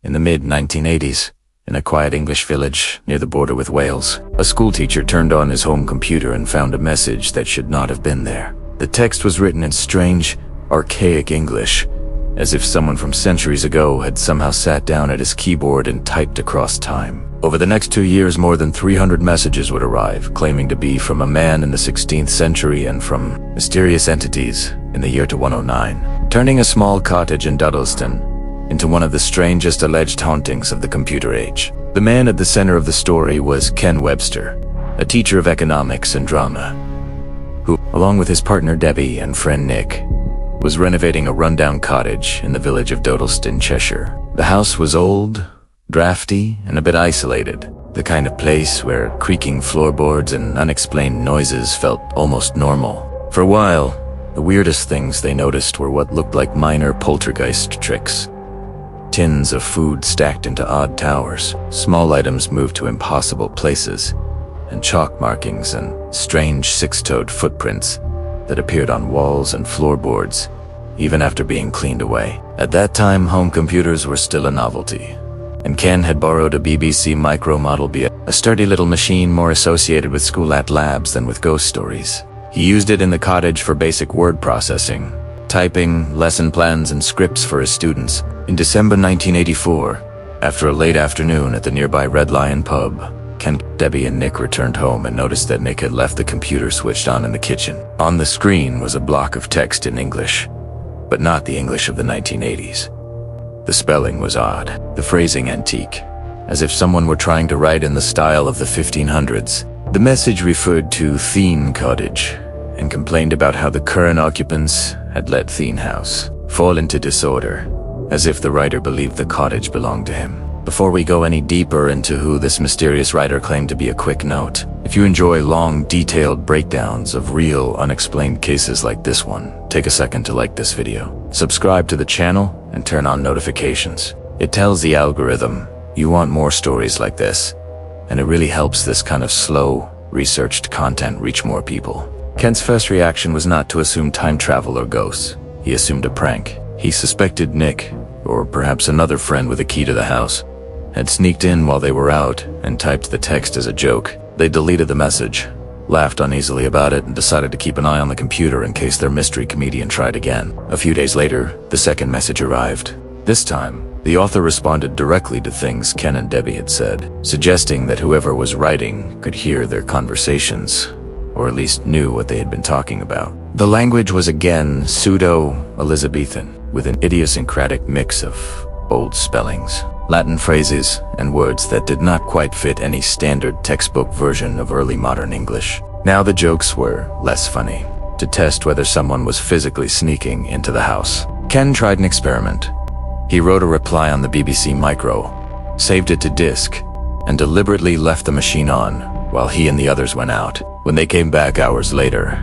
In the mid-1980s, in a quiet English village near the border with Wales, a schoolteacher turned on his home computer and found a message that should not have been there. The text was written in strange, archaic English, as if someone from centuries ago had somehow sat down at his keyboard and typed across time. Over the next 2 years, more than 300 messages would arrive, claiming to be from a man in the 16th century and from mysterious entities in the year 109, turning a small cottage in Dodleston into one of the strangest alleged hauntings of the computer age. The man at the center of the story was Ken Webster, a teacher of economics and drama, who, along with his partner Debbie and friend Nick, was renovating a rundown cottage in the village of Dodleston, Cheshire. The house was old, drafty, and a bit isolated, the kind of place where creaking floorboards and unexplained noises felt almost normal. For a while, the weirdest things they noticed were what looked like minor poltergeist tricks. Tins of food stacked into odd towers, small items moved to impossible places, and chalk markings and strange six-toed footprints that appeared on walls and floorboards, even after being cleaned away. At that time, home computers were still a novelty, and Ken had borrowed a BBC Micro Model B, a sturdy little machine more associated with school-at labs than with ghost stories. He used it in the cottage for basic word processing, typing lesson plans and scripts for his students. In December 1984, after a late afternoon at the nearby Red Lion pub, Ken, Debbie, and Nick returned home and noticed that Nick had left the computer switched on in the kitchen. On the screen was a block of text in English, but not the English of the 1980s. The spelling was odd, the phrasing antique, as if someone were trying to write in the style of the 1500s. The message referred to Theen Cottage and complained about how the current occupants had let Theen House fall into disorder, as if the writer believed the cottage belonged to him. Before we go any deeper into who this mysterious writer claimed to be, a quick note. If you enjoy long, detailed breakdowns of real, unexplained cases like this one, take a second to like this video. Subscribe to the channel and turn on notifications. It tells the algorithm you want more stories like this, and it really helps this kind of slow, researched content reach more people. Ken's first reaction was not to assume time travel or ghosts. He assumed a prank. He suspected Nick, or perhaps another friend with a key to the house, had sneaked in while they were out and typed the text as a joke. They deleted the message, laughed uneasily about it, and decided to keep an eye on the computer in case their mystery comedian tried again. A few days later, the second message arrived. This time, the author responded directly to things Ken and Debbie had said, suggesting that whoever was writing could hear their conversations, or at least knew what they had been talking about. The language was again pseudo-Elizabethan, with an idiosyncratic mix of old spellings, Latin phrases, and words that did not quite fit any standard textbook version of early modern English. Now the jokes were less funny. To test whether someone was physically sneaking into the house, Ken tried an experiment. He wrote a reply on the BBC Micro, saved it to disk, and deliberately left the machine on while he and the others went out. When they came back hours later,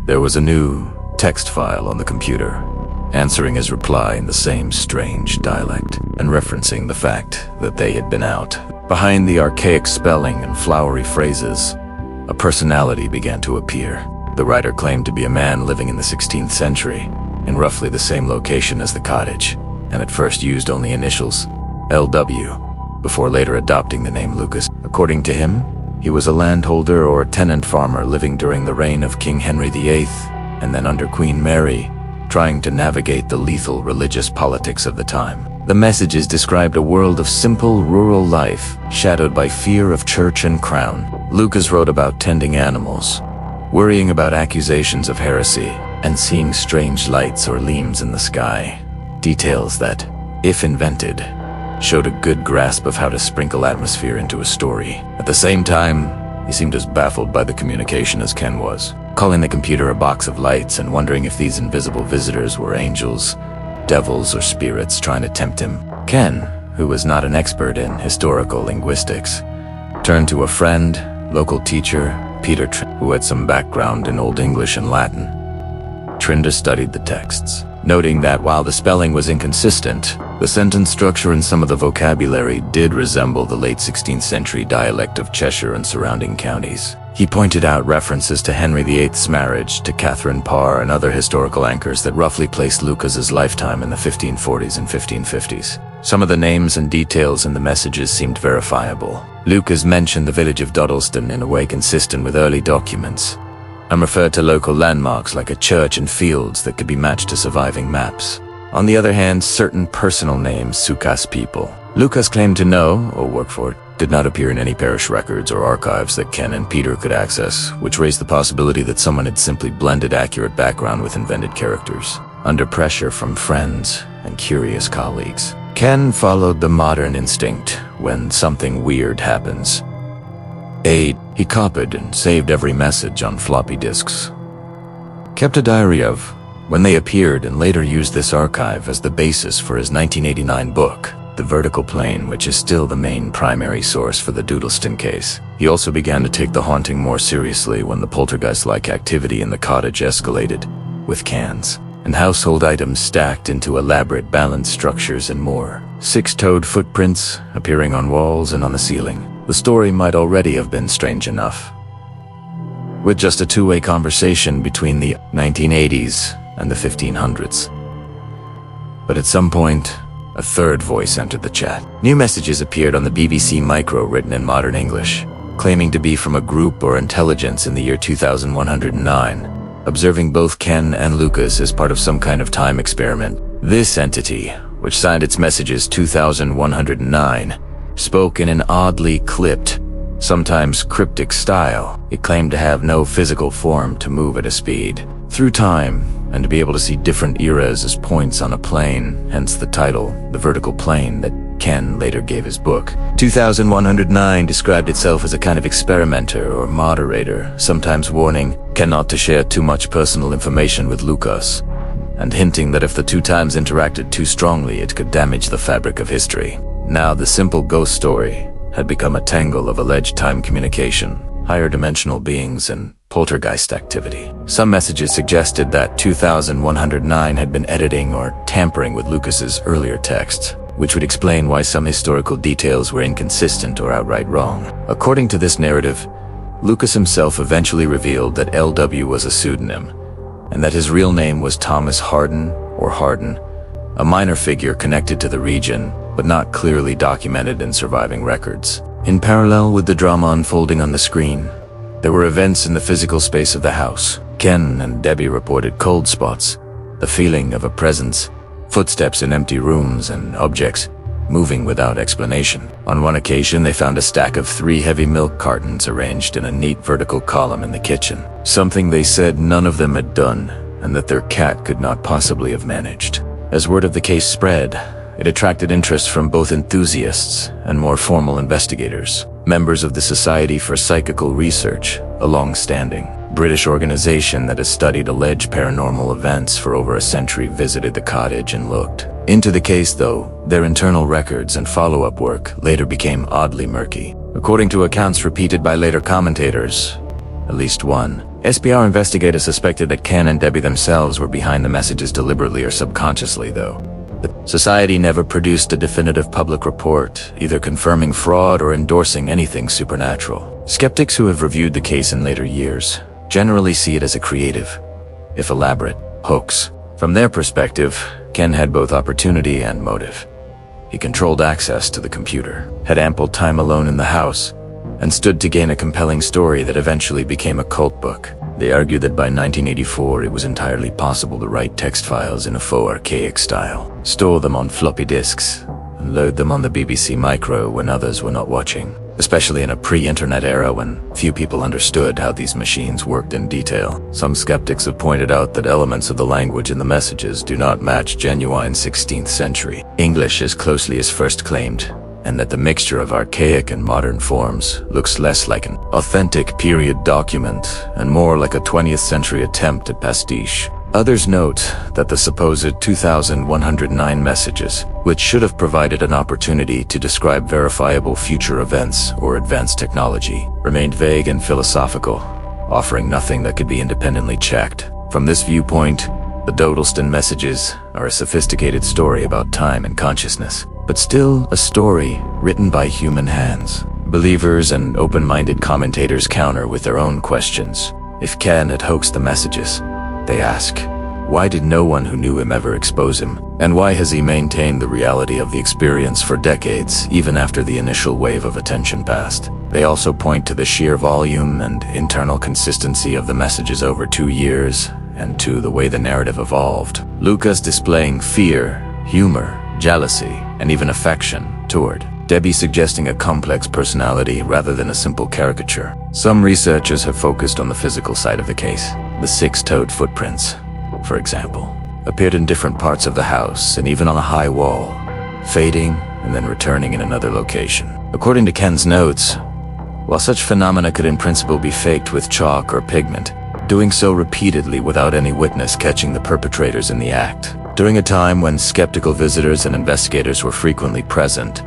there was a new text file on the computer, answering his reply in the same strange dialect and referencing the fact that they had been out. Behind the archaic spelling and flowery phrases, a personality began to appear. The writer claimed to be a man living in the 16th century, in roughly the same location as the cottage, and at first used only initials, LW, before later adopting the name Lukas. According to him, he was a landholder or tenant farmer living during the reign of King Henry VIII and then under Queen Mary, trying to navigate the lethal religious politics of the time. The messages described a world of simple rural life, shadowed by fear of church and crown. Lukas wrote about tending animals, worrying about accusations of heresy, and seeing strange lights or gleams in the sky. Details that, if invented, showed a good grasp of how to sprinkle atmosphere into a story. At the same time, he seemed as baffled by the communication as Ken was, calling the computer a box of lights and wondering if these invisible visitors were angels, devils, or spirits trying to tempt him. Ken, who was not an expert in historical linguistics, turned to a friend, local teacher, Peter, who had some background in Old English and Latin. Trinder studied the texts, noting that while the spelling was inconsistent, the sentence structure and some of the vocabulary did resemble the late 16th century dialect of Cheshire and surrounding counties. He pointed out references to Henry VIII's marriage, to Catherine Parr, and other historical anchors that roughly placed Lukas's lifetime in the 1540s and 1550s. Some of the names and details in the messages seemed verifiable. Lukas mentioned the village of Dodleston in a way consistent with early documents, and referred to local landmarks like a church and fields that could be matched to surviving maps. On the other hand, certain personal names, Sukas people, Lukas claimed to know, or work for, did not appear in any parish records or archives that Ken and Peter could access, which raised the possibility that someone had simply blended accurate background with invented characters. Under pressure from friends and curious colleagues, Ken followed the modern instinct when something weird happens. He copied and saved every message on floppy disks. Kept a diary of when they appeared, and later used this archive as the basis for his 1989 book, The Vertical Plane, which is still the main primary source for the Dodleston case. He also began to take the haunting more seriously when the poltergeist-like activity in the cottage escalated, with cans and household items stacked into elaborate balanced structures and more. 6-toed footprints appearing on walls and on the ceiling. The story might already have been strange enough, with just a two-way conversation between the 1980s and the 1500s. But at some point, a third voice entered the chat. New messages appeared on the BBC Micro written in modern English, claiming to be from a group or intelligence in the year 2109, observing both Ken and Lukas as part of some kind of time experiment. This entity, which signed its messages 2109, spoke in an oddly clipped, sometimes cryptic style. It claimed to have no physical form, to move at a speed through time, and to be able to see different eras as points on a plane, hence the title, The Vertical Plane, that Ken later gave his book. 2109 described itself as a kind of experimenter or moderator, sometimes warning Ken not to share too much personal information with Lukas, and hinting that if the two times interacted too strongly, it could damage the fabric of history. Now the simple ghost story had become a tangle of alleged time communication, higher dimensional beings, and poltergeist activity. Some messages suggested that 2109 had been editing or tampering with Lukas's earlier texts, which would explain why some historical details were inconsistent or outright wrong. According to this narrative, Lukas himself eventually revealed that LW was a pseudonym, and that his real name was Thomas Harden, or Harden, a minor figure connected to the region, but not clearly documented in surviving records. In parallel with the drama unfolding on the screen, there were events in the physical space of the house. Ken and Debbie reported cold spots, the feeling of a presence, footsteps in empty rooms, and objects moving without explanation. On one occasion, they found a stack of 3 heavy milk cartons arranged in a neat vertical column in the kitchen, something they said none of them had done, and that their cat could not possibly have managed. As word of the case spread, it attracted interest from both enthusiasts and more formal investigators. Members of the Society for Psychical Research, a long-standing British organization that has studied alleged paranormal events for over a century, visited the cottage and looked into the case, though their internal records and follow-up work later became oddly murky. According to accounts repeated by later commentators, at least one SPR investigator suspected that Ken and Debbie themselves were behind the messages deliberately or subconsciously, though the Society never produced a definitive public report, either confirming fraud or endorsing anything supernatural. Skeptics who have reviewed the case in later years generally see it as a creative, if elaborate, hoax. From their perspective, Ken had both opportunity and motive. He controlled access to the computer, had ample time alone in the house, and stood to gain a compelling story that eventually became a cult book. They argued that by 1984 it was entirely possible to write text files in a faux archaic style, store them on floppy disks, and load them on the BBC Micro when others were not watching, especially in a pre-internet era when few people understood how these machines worked in detail. Some skeptics have pointed out that elements of the language in the messages do not match genuine 16th century English as closely as first claimed, and that the mixture of archaic and modern forms looks less like an authentic period document and more like a 20th century attempt at pastiche. Others note that the supposed 2109 messages, which should have provided an opportunity to describe verifiable future events or advanced technology, remained vague and philosophical, offering nothing that could be independently checked. From this viewpoint, the Dodleston Messages are a sophisticated story about time and consciousness, but still a story written by human hands. Believers and open-minded commentators counter with their own questions. If Ken had hoaxed the messages, they ask, why did no one who knew him ever expose him? And why has he maintained the reality of the experience for decades, even after the initial wave of attention passed? They also point to the sheer volume and internal consistency of the messages over 2 years, and to the way the narrative evolved. Lukas displaying fear, humor, jealousy, and even affection toward Debbie, suggesting a complex personality rather than a simple caricature. Some researchers have focused on the physical side of the case. The 6-toed footprints, for example, appeared in different parts of the house and even on a high wall, fading and then returning in another location. According to Ken's notes, while such phenomena could in principle be faked with chalk or pigment, doing so repeatedly without any witness catching the perpetrators in the act, during a time when skeptical visitors and investigators were frequently present,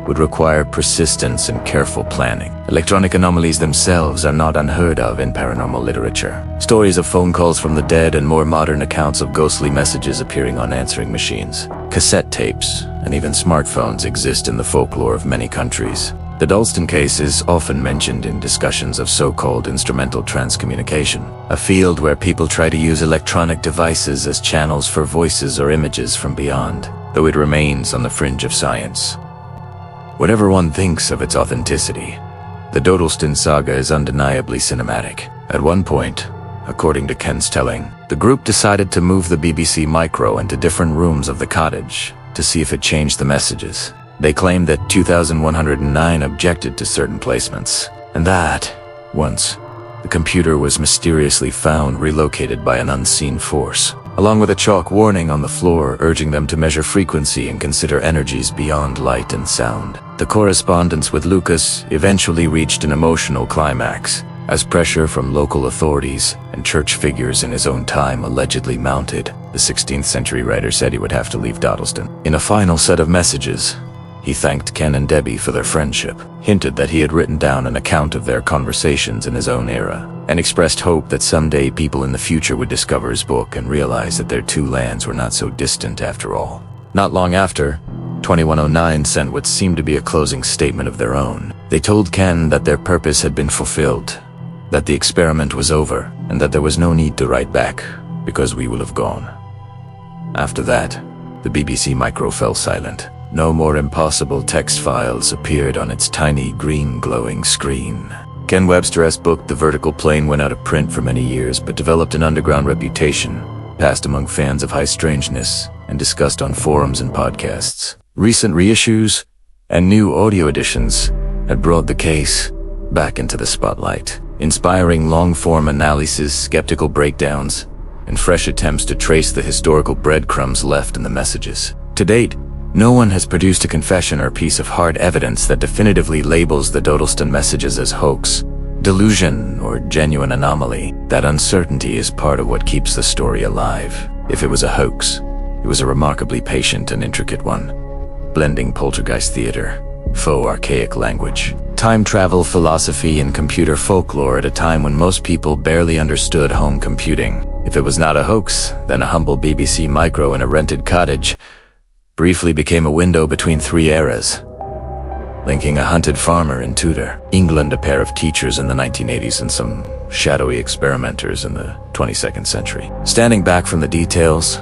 would require persistence and careful planning. Electronic anomalies themselves are not unheard of in paranormal literature. Stories of phone calls from the dead and more modern accounts of ghostly messages appearing on answering machines. Cassette tapes and even smartphones exist in the folklore of many countries. The Dodleston case is often mentioned in discussions of so-called instrumental transcommunication, a field where people try to use electronic devices as channels for voices or images from beyond, though it remains on the fringe of science. Whatever one thinks of its authenticity, the Dodleston saga is undeniably cinematic. At one point, according to Ken's telling, the group decided to move the BBC Micro into different rooms of the cottage to see if it changed the messages. They claimed that 2109 objected to certain placements, and that, once, the computer was mysteriously found relocated by an unseen force, along with a chalk warning on the floor urging them to measure frequency and consider energies beyond light and sound. The correspondence with Lukas eventually reached an emotional climax, as pressure from local authorities and church figures in his own time allegedly mounted. The 16th century writer said he would have to leave Dodleston. In a final set of messages, he thanked Ken and Debbie for their friendship, hinted that he had written down an account of their conversations in his own era, and expressed hope that someday people in the future would discover his book and realize that their two lands were not so distant after all. Not long after, 2109 sent what seemed to be a closing statement of their own. They told Ken that their purpose had been fulfilled, that the experiment was over, and that there was no need to write back, because we will have gone. After that, the BBC Micro fell silent. No more impossible text files appeared on its tiny green glowing screen. Ken Webster's book The Vertical Plane went out of print for many years, but developed an underground reputation, passed among fans of high strangeness, and discussed on forums and podcasts. Recent reissues and new audio editions had brought the case back into the spotlight, inspiring long-form analysis, skeptical breakdowns, and fresh attempts to trace the historical breadcrumbs left in the messages. To date, no one has produced a confession or piece of hard evidence that definitively labels the Dodleston messages as hoax, delusion, or genuine anomaly. That uncertainty is part of what keeps the story alive. If it was a hoax, it was a remarkably patient and intricate one, blending poltergeist theater, faux archaic language, time travel philosophy, and computer folklore at a time when most people barely understood home computing. If it was not a hoax, then a humble BBC Micro in a rented cottage briefly became a window between 3 eras, linking a hunted farmer in Tudor, England, a pair of teachers in the 1980s, and some shadowy experimenters in the 22nd century. Standing back from the details,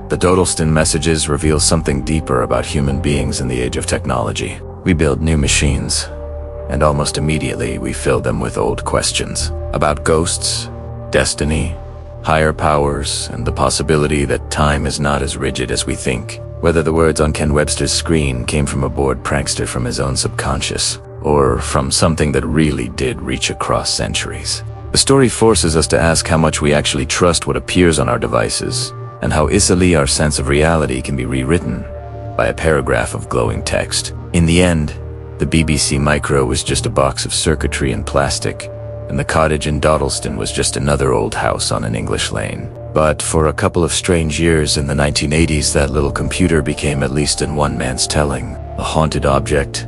the Dodleston messages reveal something deeper about human beings in the age of technology. We build new machines, and almost immediately we fill them with old questions about ghosts, destiny, higher powers, and the possibility that time is not as rigid as we think. Whether the words on Ken Webster's screen came from a bored prankster from his own subconscious, or from something that really did reach across centuries. The story forces us to ask how much we actually trust what appears on our devices, and how easily our sense of reality can be rewritten by a paragraph of glowing text. In the end, the BBC Micro was just a box of circuitry and plastic, and the cottage in Dodleston was just another old house on an English lane. But for a couple of strange years in the 1980s, that little computer became, at least in one man's telling, a haunted object,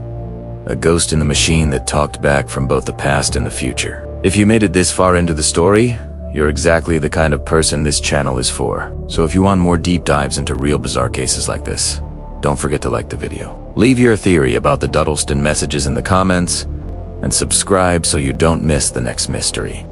a ghost in the machine that talked back from both the past and the future. If you made it this far into the story, you're exactly the kind of person this channel is for. So if you want more deep dives into real bizarre cases like this, don't forget to like the video. Leave your theory about the Dodleston messages in the comments, and subscribe so you don't miss the next mystery.